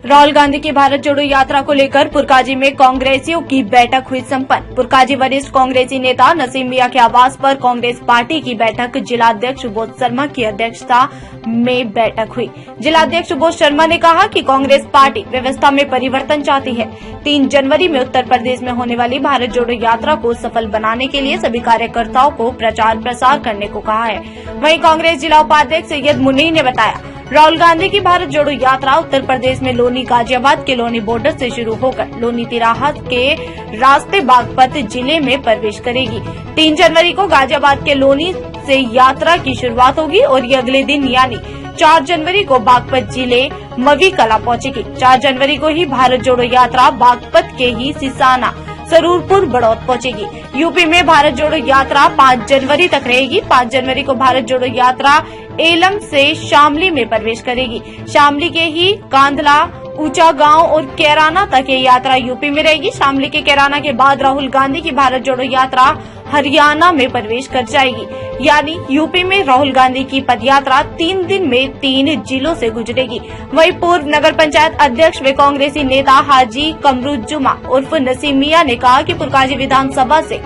राहुल गांधी की भारत जोड़ो यात्रा को लेकर पुरकाजी में कांग्रेसियों की बैठक हुई संपन्न। पुरकाजी वरिष्ठ कांग्रेसी नेता नसीम मियां के आवास पर कांग्रेस पार्टी की बैठक जिलाध्यक्ष सुबोध शर्मा की अध्यक्षता में बैठक हुई। जिलाध्यक्ष सुबोध शर्मा ने कहा कि कांग्रेस पार्टी व्यवस्था में परिवर्तन चाहती है। 3 जनवरी में उत्तर प्रदेश में होने वाली भारत जोड़ो यात्रा को सफल बनाने के लिए सभी कार्यकर्ताओं को प्रचार प्रसार करने को कहा है। वहीं कांग्रेस जिला उपाध्यक्ष सैयद मुनीर ने बताया, राहुल गांधी की भारत जोड़ो यात्रा उत्तर प्रदेश में लोनी गाजियाबाद के लोनी बॉर्डर से शुरू होकर लोनी तिराहा के रास्ते बागपत जिले में प्रवेश करेगी। 3 जनवरी को गाजियाबाद के लोनी से यात्रा की शुरुआत होगी और ये अगले दिन यानी 4 जनवरी को बागपत जिले मवी कला पहुंचेगी। 4 जनवरी को ही भारत जोड़ो यात्रा बागपत के ही सिसाना सरूरपुर बड़ौत पहुंचेगी। यूपी में भारत जोड़ो यात्रा 5 जनवरी तक रहेगी। 5 जनवरी को भारत जोड़ो यात्रा एलम से शामली में प्रवेश करेगी। शामली के ही कांधला, ऊंचा गांव और कैराना तक ये यात्रा यूपी में रहेगी। शामली के कैराना के बाद राहुल गांधी की भारत जोड़ो यात्रा हरियाणा में प्रवेश कर जाएगी। यानी यूपी में राहुल गांधी की पदयात्रा 3 दिन में 3 जिलों से गुजरेगी। वहीं पूर्व नगर पंचायत अध्यक्ष व कांग्रेसी नेता हाजी कमरुज्जुमा उर्फ नसीम मियां ने कहा कि पुरकाजी विधानसभा से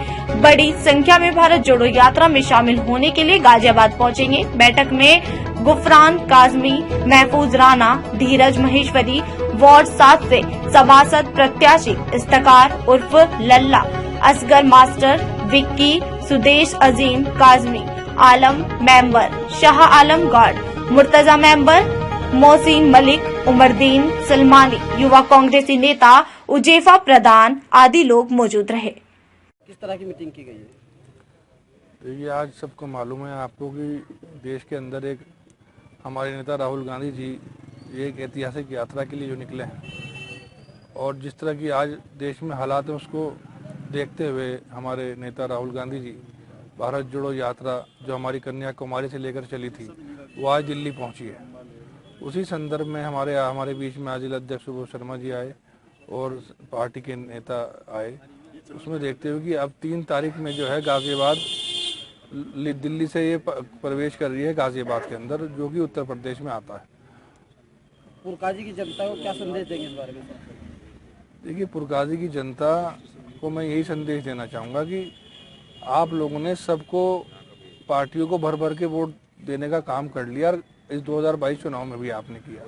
बड़ी संख्या में भारत जोड़ो यात्रा में शामिल होने के लिए गाजियाबाद पहुंचेंगे। बैठक में गुफरान काजमी, महफूज राणा, धीरज महेश्वरी, वार्ड 7 से सभासद प्रत्याशी इफ्तिकार उर्फ लल्ला, असगर मास्टर, विक्की, सुदेश अजीम, काजमी, आलम member, Shah Alam guard, Murtaza member, Mohsin Malik, Umardeen Salmani, युवा कांग्रेसी नेता उजेफा प्रधान आदि लोग मौजूद रहे। किस तरह की मीटिंग की गई है? देखिए, आज सबको मालूम है आपको कि देश के अंदर एक हमारे नेता राहुल गांधी जी एक ऐतिहासिक यात्रा के लिए जो निकले हैं और जिस तरह की आज देश में हालात है उसको देखते हुए हमारे नेता राहुल गांधी जी भारत जोड़ो यात्रा जो हमारी कन्याकुमारी से लेकर चली थी वो आज दिल्ली पहुंची है। उसी संदर्भ में हमारे बीच में आज जिलाध्यक्ष सुबोध शर्मा जी आए और पार्टी के नेता आए। उसमें देखते हुए कि अब 3 तारीख में जो है गाजियाबाद दिल्ली से ये प्रवेश कर रही है गाजियाबाद के अंदर, जो कि उत्तर प्रदेश में आता है। पुरकाजी की जनता को क्या संदेश देंगे इस बारे में? देखिए, पुरकाजी की जनता को मैं यही संदेश देना चाहूँगा कि आप लोगों ने सबको पार्टियों को भर भर के वोट देने का काम कर लिया और इस 2022 चुनाव में भी आपने किया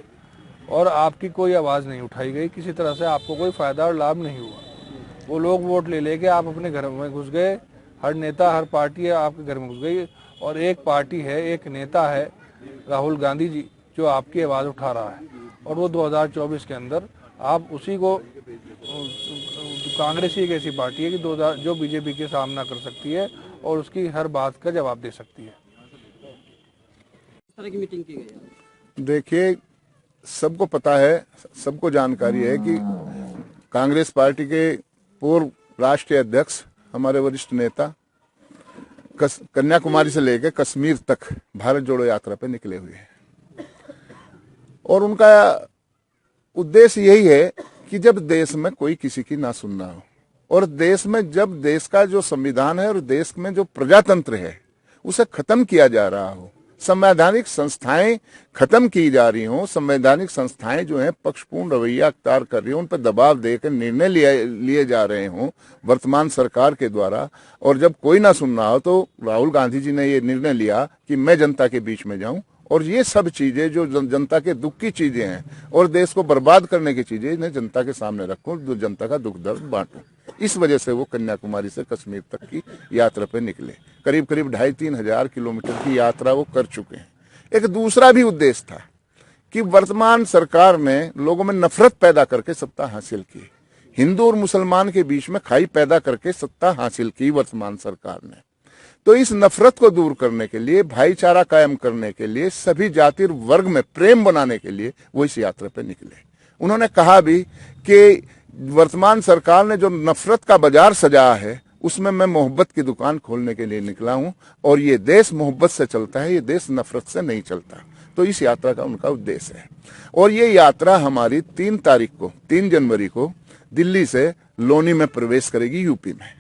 और आपकी कोई आवाज़ नहीं उठाई गई। किसी तरह से आपको कोई फ़ायदा और लाभ नहीं हुआ। वो लोग वोट ले लेके आप अपने घर में घुस गए। हर नेता, हर पार्टी आपके घर में घुस गई और एक पार्टी है, एक नेता है राहुल गांधी जी जो आपकी आवाज़ उठा रहा है और वो 2024 के अंदर आप उसी को कांग्रेस ही एक ऐसी पार्टी है कि जो बीजेपी के सामना कर सकती है और उसकी हर बात का जवाब दे सकती है। किस तरह की मीटिंग की गई है? देखिए, सबको पता है, सबको जानकारी है कि कांग्रेस पार्टी के पूर्व राष्ट्रीय अध्यक्ष हमारे वरिष्ठ नेता कन्याकुमारी से लेकर कश्मीर तक भारत जोड़ो यात्रा पे निकले हुए हैं और उनका उद्देश्य यही है कि जब देश में कोई किसी की ना सुनना हो और देश में जब देश का जो संविधान है और देश में जो प्रजातंत्र है उसे खत्म किया जा रहा हो, संवैधानिक संस्थाएं खत्म की जा रही हों, संवैधानिक संस्थाएं जो हैं पक्षपूर्ण रवैया अख्तियार कर रही हों, उन पर दबाव देकर निर्णय लिए जा रहे हों वर्तमान सरकार के द्वारा, और जब कोई ना सुनना हो तो राहुल गांधी जी ने ये निर्णय लिया कि मैं जनता के बीच में जाऊं और ये सब चीजें जो जनता के दुख की चीजें हैं और देश को बर्बाद करने की चीजें इन्हें जनता के सामने रखूं, जो जनता का दुख दर्द बांटूं। इस वजह से वो कन्याकुमारी से कश्मीर तक की यात्रा पे निकले। करीब करीब 2,500-3 हजार किलोमीटर की यात्रा वो कर चुके हैं। एक दूसरा भी उद्देश्य था कि वर्तमान सरकार ने लोगों में नफरत पैदा करके सत्ता हासिल की, हिंदू और मुसलमान के बीच में खाई पैदा करके सत्ता हासिल की वर्तमान सरकार ने। तो इस नफरत को दूर करने के लिए, भाईचारा कायम करने के लिए, सभी जाति और वर्ग में प्रेम बनाने के लिए वो इस यात्रा पे निकले। उन्होंने कहा भी कि वर्तमान सरकार ने जो नफरत का बाजार सजाया है उसमें मैं मोहब्बत की दुकान खोलने के लिए निकला हूं और ये देश मोहब्बत से चलता है, ये देश नफरत से नहीं चलता। तो इस यात्रा का उनका उद्देश्य है और ये यात्रा हमारी 3 तारीख को, 3 जनवरी को दिल्ली से लोनी में प्रवेश करेगी, यूपी में।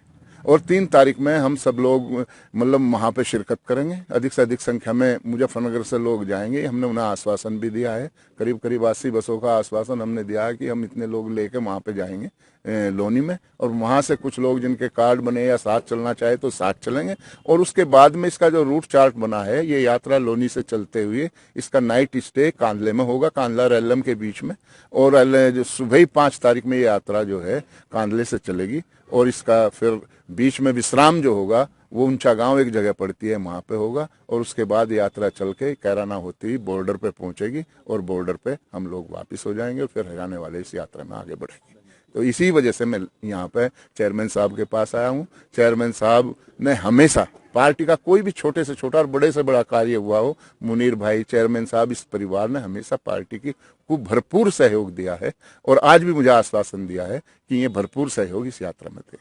और 3 तारीख में हम सब लोग मतलब वहाँ पे शिरकत करेंगे। अधिक से अधिक संख्या में मुजफ्फरनगर से लोग जाएंगे। हमने उन्हें आश्वासन भी दिया है, करीब करीब 80 बसों का आश्वासन हमने दिया है कि हम इतने लोग लेके वहाँ पे जाएंगे लोनी में, और वहाँ से कुछ लोग जिनके कार्ड बने या साथ चलना चाहे तो साथ चलेंगे। और उसके बाद में इसका जो रूट चार्ट बना है, ये यात्रा लोनी से चलते हुए इसका नाइट स्टे कांदले में होगा, कांदला रेलम के बीच में, और जो सुबह ही 5 तारीख में ये यात्रा जो है कांदले से चलेगी, और इसका फिर बीच में विश्राम जो होगा वो ऊंचा गांव एक जगह पड़ती है वहां पे होगा, और उसके बाद यात्रा चल के कैराना होती हुई बॉर्डर पे पहुंचेगी, और बॉर्डर पे हम लोग वापस हो जाएंगे, और फिर हरियाणा वाले इस यात्रा में आगे बढ़ेंगे। तो इसी वजह से मैं यहाँ पे चेयरमैन साहब के पास आया हूँ। चेयरमैन साहब ने हमेशा पार्टी का कोई भी छोटे से छोटा और बड़े से बड़ा कार्य हुआ हो, मुनीर भाई चेयरमैन साहब, इस परिवार ने हमेशा पार्टी की को भरपूर सहयोग दिया है, और आज भी मुझे आश्वासन दिया है कि ये भरपूर सहयोग इस यात्रा में दे।